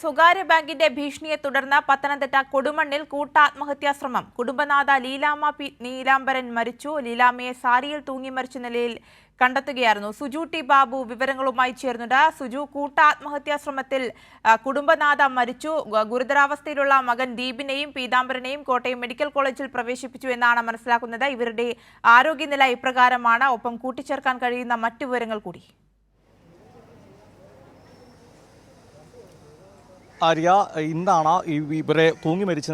സ്വകാര്യ ബാങ്കിന്റെ ഭീഷണിയെ തുടർന്ന് പത്തനംതിട്ട കൊടുമണ്ണിൽ കൂട്ടാത്മഹത്യാശ്രമം. കുടുംബനാഥ ലീലാമ്മ നീലാംബരൻ മരിച്ചു. ലീലാമ്മയെ സാരിയിൽ തൂങ്ങി മരിച്ച നിലയിൽ കണ്ടെത്തുകയായിരുന്നു. സുജു ടി ബാബു വിവരങ്ങളുമായി ചേർന്നുണ്ട്. സുജു, കൂട്ടാത്മഹത്യാശ്രമത്തിൽ കുടുംബനാഥ മരിച്ചു. ഗുരുതരാവസ്ഥയിലുള്ള മകൻ ദീപിനെയും പീതാംബരനെയും കോട്ടയം മെഡിക്കൽ കോളേജിൽ പ്രവേശിപ്പിച്ചു എന്നാണ് മനസ്സിലാക്കുന്നത്. ഇവരുടെ ആരോഗ്യനില ഇപ്രകാരമാണ്. ഒപ്പം കൂട്ടിച്ചേർക്കാൻ കഴിയുന്ന മറ്റു വിവരങ്ങൾ കൂടി. ആര്യ, ഇന്നാണ് ഇവരെ തൂങ്ങി മരിച്ച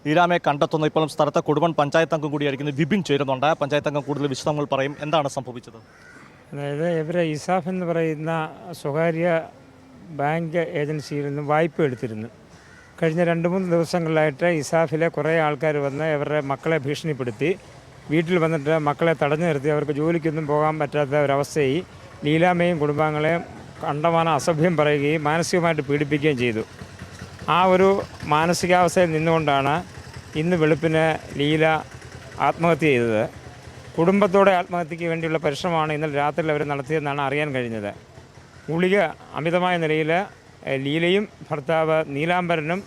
ലീലാമ്മയെ കണ്ടെത്തുന്നത്. ഇപ്പോൾ സ്ഥലത്തെ കൊടുമൺ പഞ്ചായത്ത് അംഗം കൂടിയായിരിക്കുന്നത് വിപിൻ ചേരുന്നുണ്ട്. പഞ്ചായത്ത് അംഗം കൂടുതൽ വിശദങ്ങൾ പറയും. എന്താണ് സംഭവിച്ചത്? അതായത് ഇവരെ ഇസാഫ് എന്ന് പറയുന്ന സ്വകാര്യ ബാങ്ക് ഏജൻസിയിൽ നിന്ന് വായ്പ എടുത്തിരുന്നു. കഴിഞ്ഞ 2-3 ദിവസങ്ങളിലായിട്ട് ഇസാഫിലെ കുറേ ആൾക്കാർ വന്ന് ഇവരുടെ മക്കളെ ഭീഷണിപ്പെടുത്തി വീട്ടിൽ വന്നിട്ട് മക്കളെ തടഞ്ഞു നിർത്തി അവർക്ക് ജോലിക്കൊന്നും പോകാൻ പറ്റാത്ത ഒരവസ്ഥയായി. ലീലാമ്മയും കുടുംബാംഗങ്ങളെയും കണ്ടമാനം അസഭ്യം പറയുകയും മാനസികമായിട്ട് പീഡിപ്പിക്കുകയും ചെയ്തു. ആ ഒരു മാനസികാവസ്ഥയിൽ നിന്നുകൊണ്ടാണ് ഇന്ന് വെളുപ്പിന് ലീല ആത്മഹത്യ ചെയ്തത്. കുടുംബത്തോടെ ആത്മഹത്യയ്ക്ക് വേണ്ടിയുള്ള പരിശ്രമമാണ് ഇന്നലെ രാത്രിയിൽ അവർ നടത്തിയതെന്നാണ് അറിയാൻ കഴിഞ്ഞത്. ഗുളിക അമിതമായ നിലയിൽ ലീലയും ഭർത്താവ് നീലാംബരനും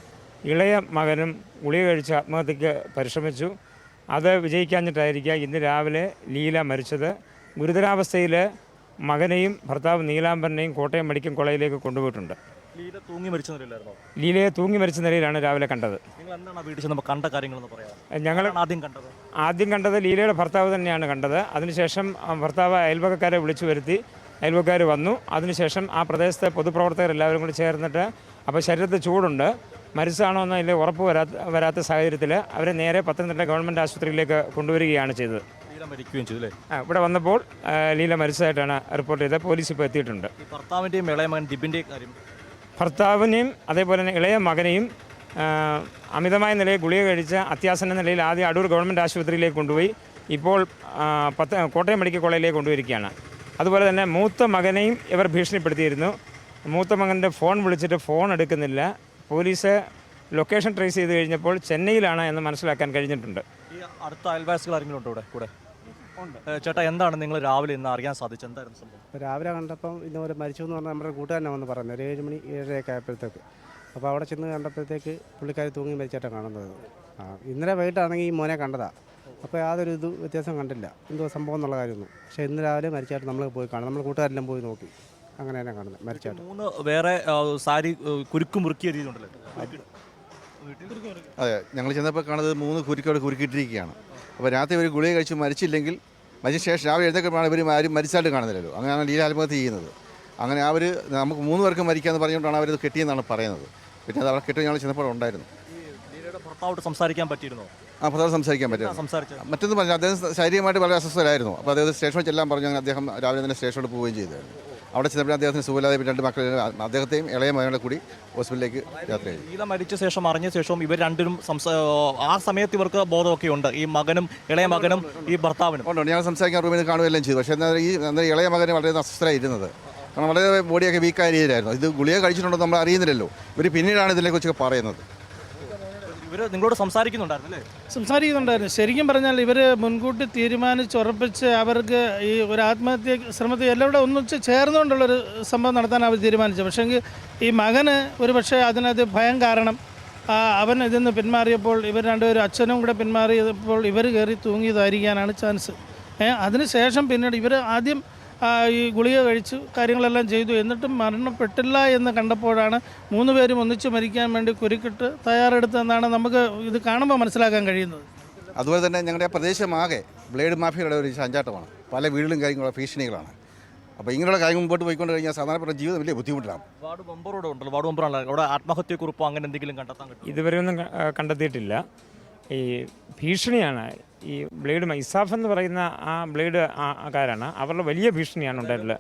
ഇളയ മകനും ഗുളിക കഴിച്ച് ആത്മഹത്യയ്ക്ക് പരിശ്രമിച്ചു. അത് വിജയിക്കാഞ്ഞിട്ടായിരിക്കുക ഇന്ന് രാവിലെ ലീല മരിച്ചത്. ഗുരുതരാവസ്ഥയിൽ മകനെയും ഭർത്താവ് നീലാംബരനെയും കോട്ടയം മെഡിക്കൽ കോളേജിലേക്ക് കൊണ്ടുപോയിട്ടുണ്ട്. ലീലയെ തൂങ്ങി മരിച്ച നിലയിലാണ് രാവിലെ കണ്ടത്. ഞങ്ങൾ ആദ്യം കണ്ടത് ലീലയുടെ ഭർത്താവ് തന്നെയാണ് കണ്ടത്. അതിനുശേഷം ഭർത്താവ് അയൽവക്കക്കാരെ വിളിച്ചു വരുത്തി. അയൽവക്കക്കാർ വന്നു. അതിനുശേഷം ആ പ്രദേശത്തെ പൊതുപ്രവർത്തകർ എല്ലാവരും കൂടി ചേർന്നിട്ട് അപ്പോൾ ശരീരത്തിൽ ചൂടുണ്ട്, മരിച്ചാണോ എന്ന് അതിൽ ഉറപ്പ് വരാത്ത സാഹചര്യത്തിൽ അവരെ നേരെ പത്തനംതിട്ട ഗവൺമെൻറ് ആശുപത്രിയിലേക്ക് കൊണ്ടുവരികയാണ് ചെയ്തത്. ഇവിടെ വന്നപ്പോൾ ലീല മരിച്ചതായിട്ടാണ് റിപ്പോർട്ട് ചെയ്തത്. പോലീസ് ഇപ്പോൾ എത്തിയിട്ടുണ്ട്. ഭർത്താവിനെയും അതേപോലെ തന്നെ ഇളയ മകനെയും അമിതമായ നിലയിൽ ഗുളിക കഴിച്ച അത്യാസന്ന നിലയിൽ ആദ്യം അടൂർ ഗവൺമെൻറ് ആശുപത്രിയിലേക്ക് കൊണ്ടുപോയി. ഇപ്പോൾ കോട്ടയം മെഡിക്കൽ കോളേജിലേക്ക് കൊണ്ടുവരികയാണ്. അതുപോലെ തന്നെ മൂത്ത മകനെയും ഇവർ ഭീഷണിപ്പെടുത്തിയിരുന്നു. മൂത്ത മകൻ്റെ ഫോൺ വിളിച്ചിട്ട് ഫോൺ എടുക്കുന്നില്ല. പോലീസ് ലൊക്കേഷൻ ട്രേസ് ചെയ്ത് കഴിഞ്ഞപ്പോൾ ചെന്നൈയിലാണ് എന്ന് മനസ്സിലാക്കാൻ കഴിഞ്ഞിട്ടുണ്ട്. അടുത്ത അയൽവാസികൾ ആരെങ്കിലും ഉണ്ടോ ഇവിടെ? ചേട്ടാ, എന്താണ് നിങ്ങൾ രാവിലെ ഇന്ന് അറിയാൻ സാധിച്ചത്? എന്തായിരുന്നു സംഭവം? രാവിലെ കണ്ടപ്പം ഇന്നുപോലെ മരിച്ചു എന്ന് പറഞ്ഞാൽ നമ്മുടെ കൂട്ടുകാരനെ വന്ന് പറഞ്ഞു. ഒരു 7 മണി 7:30 ആയപ്പോഴത്തേക്ക്. അപ്പോൾ അവിടെ ചെന്ന് കണ്ടപ്പോഴത്തേക്ക് പുള്ളിക്കാരി തൂങ്ങി മരിച്ചായിട്ടാണ് കാണുന്നത്. ഇന്നലെ വൈകിട്ടാണെങ്കിൽ ഈ മോനെ കണ്ടതാണ്. അപ്പോൾ യാതൊരു വ്യത്യാസം കണ്ടില്ല, എന്തോ സംഭവം എന്നുള്ള കാര്യമൊന്നും. പക്ഷേ ഇന്ന് രാവിലെ മരിച്ചായിട്ട് നമ്മൾ പോയി കാണും. നമ്മൾ കൂട്ടുകാരെല്ലാം പോയി നോക്കി. അങ്ങനെ തന്നെ കാണുന്നത് മരിച്ചായിട്ട്. 3 വേറെ സാരി കുരുക്ക് മുറുക്കിയ രീതിയുണ്ടല്ലോ. അതെ, ഞങ്ങൾ ചെന്നപ്പോൾ കാണുന്നത് 3 കുരുക്കോട് കുരുക്കിയിട്ടിരിക്കുകയാണ്. അപ്പോൾ രാത്രി ഒരു ഗുളിക കഴിച്ച് മരിച്ചില്ലെങ്കിൽ മരിച്ച ശേഷം രാവിലെ എഴുന്നേൽക്കുമ്പോഴാണ് ഇവർ ആരും മരിച്ചായിട്ട് കാണുന്നില്ലല്ലോ. അങ്ങനെയാണ് ലീല ആത്മഹത്യ ചെയ്യുന്നത്. അങ്ങനെ അവർ നമുക്ക് 3 പേർക്ക് മരിക്കാമെന്ന് പറഞ്ഞുകൊണ്ടാണ് അവരത് കെട്ടിയെന്നാണ് പറയുന്നത്. പിന്നെ അത് അവിടെ കെട്ടി ഞങ്ങൾ ചെന്നപ്പോൾ ഉണ്ടായിരുന്നു. ഭർത്താവോട് സംസാരിക്കാൻ പറ്റിയിരുന്നോ? ഭർത്താവ് സംസാരിക്കാൻ പറ്റും. മറ്റൊന്നും പറഞ്ഞു, അദ്ദേഹം ശാരീരികമായിട്ട് വളരെ അസ്വസ്ഥരായിരുന്നു. അപ്പോൾ അദ്ദേഹം സ്റ്റേഷനിൽ ചെല്ലാൻ പറഞ്ഞു. അങ്ങനെ അദ്ദേഹം രാവിലെ തന്നെ സ്റ്റേഷനിൽ പോവുകയും ചെയ്തായിരുന്നു. അവിടെ ചെന്നപ്പോൾ അദ്ദേഹത്തിന് സുഖമില്ലാതെ 2 മക്കൾ അദ്ദേഹത്തെയും ഇളയ മകനെ കൂടി ഹോസ്പിറ്റലിലേക്ക് യാത്രയായി. ലീല മരിച്ച ശേഷം അറിഞ്ഞ ശേഷം ഇവർ രണ്ടിനും ആ സമയത്ത് ഇവർക്ക് ബോധമൊക്കെ ഉണ്ട്, ഈ മകനും ഇളയ മകനും ഈ ഭർത്താവിനും ഉണ്ട്. ഞങ്ങൾ സംസാരിക്കാൻ റൂമിൽ നിന്ന് കാണുകയെല്ലാം ചെയ്തു. പക്ഷേ എന്നാൽ ഈ ഇളയ മകനെ വളരെ അസ്വസ്ഥരായിരുന്നത്. കാരണം വളരെ ബോഡിയൊക്കെ വീക്കായ രീതിയിലായിരുന്നു. ഇത് ഗുളിക കഴിച്ചിട്ടുണ്ടോ നമ്മൾ അറിയുന്നില്ലല്ലോ. ഇവർ പിന്നീടാണ് ഇതിനെക്കുറിച്ചൊക്കെ പറയുന്നത്. നിങ്ങളോട് സംസാരിക്കുന്നുണ്ടായിരുന്നു. ശരിക്കും പറഞ്ഞാൽ ഇവർ മുൻകൂട്ടി തീരുമാനിച്ചുറപ്പിച്ച് അവർക്ക് ഈ ഒരു ആത്മഹത്യ ശ്രമത്തിൽ എല്ലാവരും ഒന്നിച്ച് ചേർന്നുകൊണ്ടുള്ളൊരു സംഭവം നടത്താൻ അവർ തീരുമാനിച്ചു. പക്ഷേങ്കിൽ ഈ മകന് ഒരു പക്ഷേ അതിനകത്ത് ഭയം കാരണം അവൻ ഇതിൽ നിന്ന് പിന്മാറിയപ്പോൾ ഇവർ രണ്ടുപേരും അച്ഛനും കൂടെ പിന്മാറിയപ്പോൾ ഇവർ കയറി തൂങ്ങിയതായിരിക്കാനാണ് ചാൻസ്. അതിനുശേഷം പിന്നീട് ഇവർ ആദ്യം ഈ ഗുളിക കഴിച്ചു കാര്യങ്ങളെല്ലാം ചെയ്തു. എന്നിട്ടും മരണപ്പെട്ടില്ല എന്ന് കണ്ടപ്പോഴാണ് 3 പേരും ഒന്നിച്ച് മരിക്കാൻ വേണ്ടി കുരുക്കിട്ട് തയ്യാറെടുത്തതെന്നാണ് നമുക്ക് ഇത് കാണുമ്പോൾ മനസ്സിലാക്കാൻ കഴിയുന്നത്. അതുപോലെ തന്നെ ഞങ്ങളുടെ പ്രദേശമാകെ ബ്ലേഡ് മാഫിയയുടെ ഒരു ചാഞ്ചാട്ടമാണ്. പല വീടുകളും കാര്യങ്ങളും ഭീഷണികളാണ്. അപ്പോൾ ഇങ്ങനെയുള്ള കാര്യം മുമ്പോട്ട് പോയിക്കൊണ്ട് കഴിഞ്ഞാൽ സാധാരണപ്പെട്ട ജീവിതം വലിയ ബുദ്ധിമുട്ടിലാണ്. വാർഡ് മെമ്പറാണ് അവിടെ ആത്മഹത്യക്കുറിപ്പോ അങ്ങനെ എന്തെങ്കിലും കണ്ടെത്താൻ പറ്റും? ഇതുവരെ ഒന്നും കണ്ടെത്തിയിട്ടില്ല. ഈ ഭീഷണിയാണ് ഈ ബ്ലേഡ് ഇസാഫ് എന്ന് പറയുന്ന ആ ബ്ലേഡ് കാരാണ്. അവരുടെ വലിയ ഭീഷണിയാണ് ഉണ്ടായിട്ടുള്ളത്.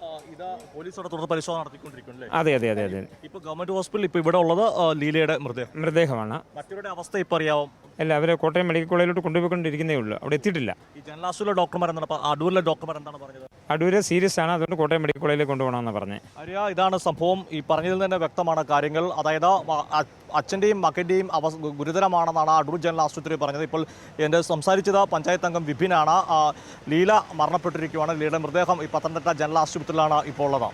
അതെ അതെ അതെ അതെ. ഇപ്പോൾ ഗവൺമെന്റ് ഹോസ്പിറ്റലിൽ ഇപ്പോൾ ഇവിടെ ഉള്ളത് ലീലയുടെ മൃതദേഹമാണ്. മറ്റൊരു അവസ്ഥ ഇപ്പോൾ അറിയാവും. അല്ല, അവരെ കോട്ടയം മെഡിക്കൽ കോളേജിലോട്ട് കൊണ്ടുപോയിക്കൊണ്ടിരിക്കുന്നേ ഉള്ളൂ. അവിടെ എത്തിയിട്ടില്ല. ഈ ജനറൽ ആശുപത്രിയിലെ ഡോക്ടർമാർ എന്താണ്, അടൂരിലെ ഡോക്ടർമാർ എന്താണ് പറഞ്ഞത്? അടൂര് സീരിയസ് ആണ്, അതുകൊണ്ട് കോട്ടയം മെഡിക്കൽ കോളേജിലേക്ക് കൊണ്ടുപോകണമെന്ന് പറഞ്ഞത്. ഇതാണ് സംഭവം. ഈ പറഞ്ഞതിൽ തന്നെ വ്യക്തമാണ് കാര്യങ്ങൾ. അതായത് അച്ഛൻ്റെയും മകൻ്റെയും ഗുരുതരമാണെന്നാണ് അടൂർ ജനറൽ ആശുപത്രി പറഞ്ഞത്. ഇപ്പോൾ എൻ്റെ സംസാരിച്ചത് പഞ്ചായത്ത് അംഗം വിപിനാണ്. ലീല മരണപ്പെട്ടിരിക്കുകയാണ്. ലീലയുടെ മൃതദേഹം ഈ പത്തനംതിട്ട ജനറൽ ആശുപത്രിയിലാണ് ഇപ്പോൾ ഉള്ളത്.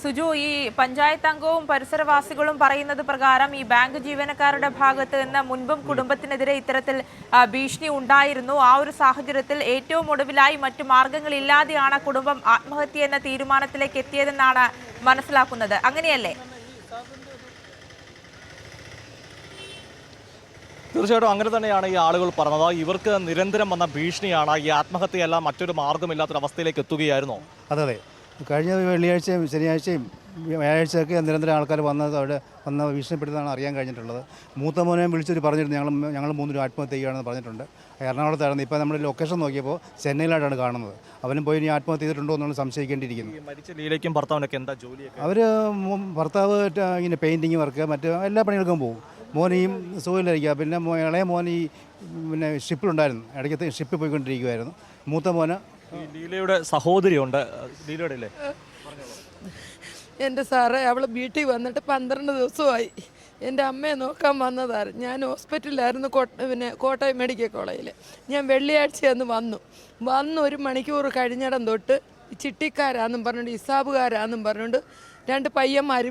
സുജു, ഈ പഞ്ചായത്ത് അംഗവും പരിസരവാസികളും പറയുന്നത് പ്രകാരം ഈ ബാങ്ക് ജീവനക്കാരുടെ ഭാഗത്ത് നിന്ന് മുൻപും കുടുംബത്തിനെതിരെ ഇത്തരത്തിൽ ഭീഷണി ഉണ്ടായിരുന്നു. ആ ഒരു സാഹചര്യത്തിൽ ഏറ്റവും ഒടുവിലായി മറ്റു മാർഗങ്ങളില്ലാതെയാണ് കുടുംബം ആത്മഹത്യ എന്ന തീരുമാനത്തിലേക്ക് എത്തിയതെന്നാണ് മനസ്സിലാക്കുന്നത്. അങ്ങനെയല്ലേ? തീർച്ചയായിട്ടും അങ്ങനെ തന്നെയാണ് ഈ ആളുകൾ പറഞ്ഞത്. ഇവർക്ക് നിരന്തരം വന്ന ഭീഷണിയാണ് ഈ ആത്മഹത്യയല്ല മറ്റൊരു മാർഗമില്ലാത്തൊരവസ്ഥയിലേക്ക് എത്തുകയായിരുന്നോ? അതെ. കഴിഞ്ഞ വെള്ളിയാഴ്ചയും ശനിയാഴ്ചയും വ്യാഴാഴ്ചയൊക്കെ നിരന്തരം ആൾക്കാർ വന്നത് അവിടെ വന്ന് ഭീഷണിപ്പെടുന്നതാണ് അറിയാൻ കഴിഞ്ഞിട്ടുള്ളത്. മൂത്ത മോനെയും വിളിച്ചിട്ട് പറഞ്ഞിട്ടുണ്ട് ഞങ്ങൾ 3 രൂപ ആത്മഹത്യ ചെയ്യുകയാണെന്ന് പറഞ്ഞിട്ടുണ്ട്. എറണാകുളത്തായിരുന്നു. ഇപ്പോൾ നമ്മൾ ലൊക്കേഷൻ നോക്കിയപ്പോൾ ചെന്നൈയിലായിട്ടാണ് കാണുന്നത്. അവനും പോയി ഇനി ആത്മഹത്യ ചെയ്തിട്ടുണ്ടോ എന്നുള്ള സംശയിക്കേണ്ടിയിരിക്കുന്നു. മരിച്ച ലീലയ്ക്കും ഭർത്താവിനൊക്കെ എന്താ ജോലിയൊക്കെ? അവർ ഭർത്താവ് ഇങ്ങനെ പെയിൻറ്റിങ് വർക്ക് മറ്റ് എല്ലാ പണികൾക്കും പോകും. മോനെയും സുഖമില്ലായിരിക്കുക. പിന്നെ ഇളയ മോൻ ഈ ഷിപ്പിലുണ്ടായിരുന്നു. ഇടയ്ക്കത്തെ ഷിപ്പിൽ പോയിക്കൊണ്ടിരിക്കുമായിരുന്നു. മൂത്ത മോന് ലീലയുടെ സഹോദരിയുണ്ട്. ലീലയുടെ അല്ലേ? എൻ്റെ സാറേ, അവൾ വീട്ടിൽ വന്നിട്ട് 12 ദിവസമായി. എൻ്റെ അമ്മയെ നോക്കാൻ വന്നതായിരുന്നു. ഞാൻ ഹോസ്പിറ്റലിലായിരുന്നു, കോട്ടയം മെഡിക്കൽ കോളേജിൽ. ഞാൻ വെള്ളിയാഴ്ച അന്ന് വന്നു 1 മണിക്കൂർ കഴിഞ്ഞിടം തൊട്ട് ചിട്ടിക്കാരാന്നും പറഞ്ഞുകൊണ്ട് ഇസാബുകാരാന്നും പറഞ്ഞുകൊണ്ട് 2 പയ്യന്മാർ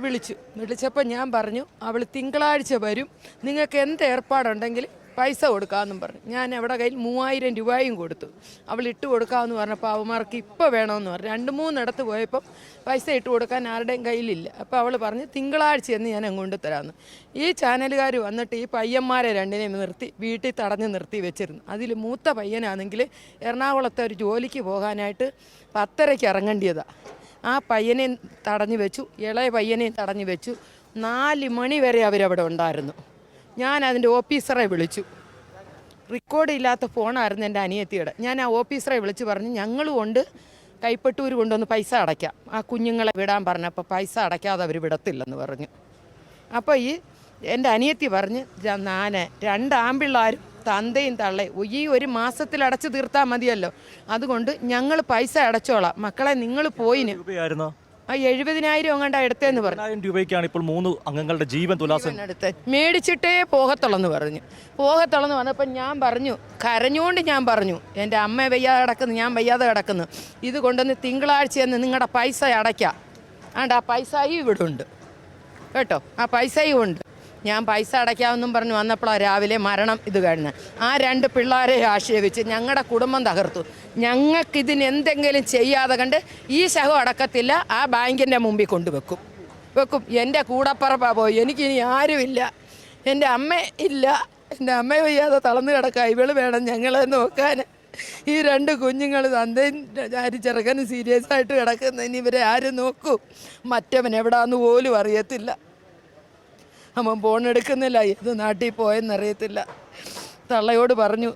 വിളിച്ചപ്പോൾ ഞാൻ പറഞ്ഞു, അവൾ തിങ്കളാഴ്ച വരും, നിങ്ങൾക്ക് എന്ത് ഏർപ്പാടുണ്ടെങ്കിൽ പൈസ കൊടുക്കാമെന്നും പറഞ്ഞു. ഞാൻ അവിടെ കയ്യിൽ 3000 രൂപയും കൊടുത്തു. അവൾ ഇട്ട് കൊടുക്കാമെന്ന് പറഞ്ഞപ്പോൾ അവന്മാർക്ക് ഇപ്പോൾ വേണമെന്ന് പറഞ്ഞു. 2-3 ഇടത്ത് പോയപ്പം പൈസ ഇട്ട് കൊടുക്കാൻ ആരുടെയും കയ്യിലില്ല. അപ്പോൾ അവൾ പറഞ്ഞു തിങ്കളാഴ്ച എന്ന് ഞാൻ അങ്ങോട്ട് തരാമെന്ന്. ഈ ചാനലുകാർ വന്നിട്ട് ഈ പയ്യന്മാരെ 2നെയും നിർത്തി വീട്ടിൽ തടഞ്ഞ് നിർത്തി വെച്ചിരുന്നു. അതിൽ മൂത്ത പയ്യനാണെങ്കിൽ എറണാകുളത്തെ ഒരു ജോലിക്ക് പോകാനായിട്ട് 10:30 ഇറങ്ങേണ്ടിയതാണ്. ആ പയ്യനെയും തടഞ്ഞു വെച്ചു, ഇളയ പയ്യനെയും തടഞ്ഞു വെച്ചു. 4 മണി വരെ അവരവിടെ ഉണ്ടായിരുന്നു. ഞാൻ അതിൻ്റെ ഓഫീസറെ വിളിച്ചു. റെക്കോർഡ് ഇല്ലാത്ത ഫോണായിരുന്നു എൻ്റെ അനിയത്തിയുടെ. ഞാൻ ആ ഓഫീസറെ വിളിച്ച് പറഞ്ഞു, ഞങ്ങളും കൊണ്ട് കൈപ്പട്ടൂർ കൊണ്ടുവന്ന് പൈസ അടയ്ക്കാം. ആ കുഞ്ഞുങ്ങളെ വിടാൻ പറഞ്ഞപ്പോൾ പൈസ അടയ്ക്കാതെ അവർ വിടത്തില്ലെന്ന് പറഞ്ഞു. അപ്പോൾ എൻ്റെ അനിയത്തി പറഞ്ഞ്, 2 ആൺപിള്ളേരും തന്തയും തള്ളയും ഈ 1 മാസത്തിൽ അടച്ചു തീർത്താൽ മതിയല്ലോ, അതുകൊണ്ട് ഞങ്ങൾ പൈസ അടച്ചോളാം, മക്കളെ നിങ്ങൾ പോയിന്. 70,000 അങ്ങാണ്ടാ എടുത്തേന്ന് പറഞ്ഞു. 10,000 രൂപയ്ക്കാണ് ഇപ്പോൾ 3 അംഗങ്ങളുടെ ജീവൻ തുലാസം എടുത്ത് മേടിച്ചിട്ടേ പോകത്തുള്ളെന്ന് പറഞ്ഞപ്പോൾ ഞാൻ പറഞ്ഞു, കരഞ്ഞുകൊണ്ട് ഞാൻ പറഞ്ഞു, എൻ്റെ അമ്മ വയ്യാതെ കിടക്കുന്നു, ഞാൻ വയ്യാതെ കിടക്കുന്നു, ഇത് കൊണ്ടുവന്ന് തിങ്കളാഴ്ചയെന്ന് നിങ്ങളുടെ പൈസ അടയ്ക്കാം. ആണ്ട് ആ പൈസയും ഇവിടെ ഉണ്ട് കേട്ടോ, ആ പൈസയും ഉണ്ട്. ഞാൻ പൈസ അടയ്ക്കാമെന്നും പറഞ്ഞു വന്നപ്പോഴാണ് രാവിലെ മരണം ഇത് കഴിഞ്ഞ്. ആ 2 പിള്ളേരെ ആക്ഷേപിച്ച് ഞങ്ങളുടെ കുടുംബം തകർത്തു. ഞങ്ങൾക്കിതിന് എന്തെങ്കിലും ചെയ്യാതെ കണ്ട് ഈ ശവം അടക്കത്തില്ല, ആ ബാങ്കിൻ്റെ മുമ്പിൽ കൊണ്ടുവെക്കും. എൻ്റെ കൂടപ്പറപ്പാ പോയി, എനിക്കിനി ആരുമില്ല, എൻ്റെ അമ്മ ഇല്ല, എൻ്റെ അമ്മ വയ്യാതെ തളർന്നു കിടക്കുക, ഇവള് വേണം ഞങ്ങളെ നോക്കാൻ. ഈ 2 കുഞ്ഞുങ്ങൾ തന്തയും ചെറുക്കനും സീരിയസ് ആയിട്ട് കിടക്കുന്നതിന് ഇവരെ ആരും നോക്കും? മറ്റവൻ എവിടാന്ന് പോലും അറിയത്തില്ല. അവൻ ഫോൺ എടുക്കുന്നില്ല, ഏത് നാട്ടിൽ പോയെന്നറിയത്തില്ല. തള്ളയോട് പറഞ്ഞു.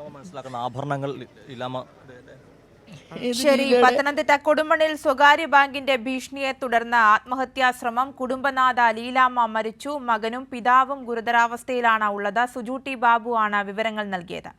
ശരി, പത്തനംതിട്ട കൊടുമണ്ണിൽ സ്വകാര്യ ബാങ്കിന്റെ ഭീഷണിയെ തുടർന്ന് ആത്മഹത്യാശ്രമം. കുടുംബനാഥ ലീലാമ്മ മരിച്ചു. മകനും പിതാവും ഗുരുതരാവസ്ഥയിലാണ് ഉള്ളത്. സുജു ടി ബാബു ആണ് വിവരങ്ങൾ നൽകിയത്.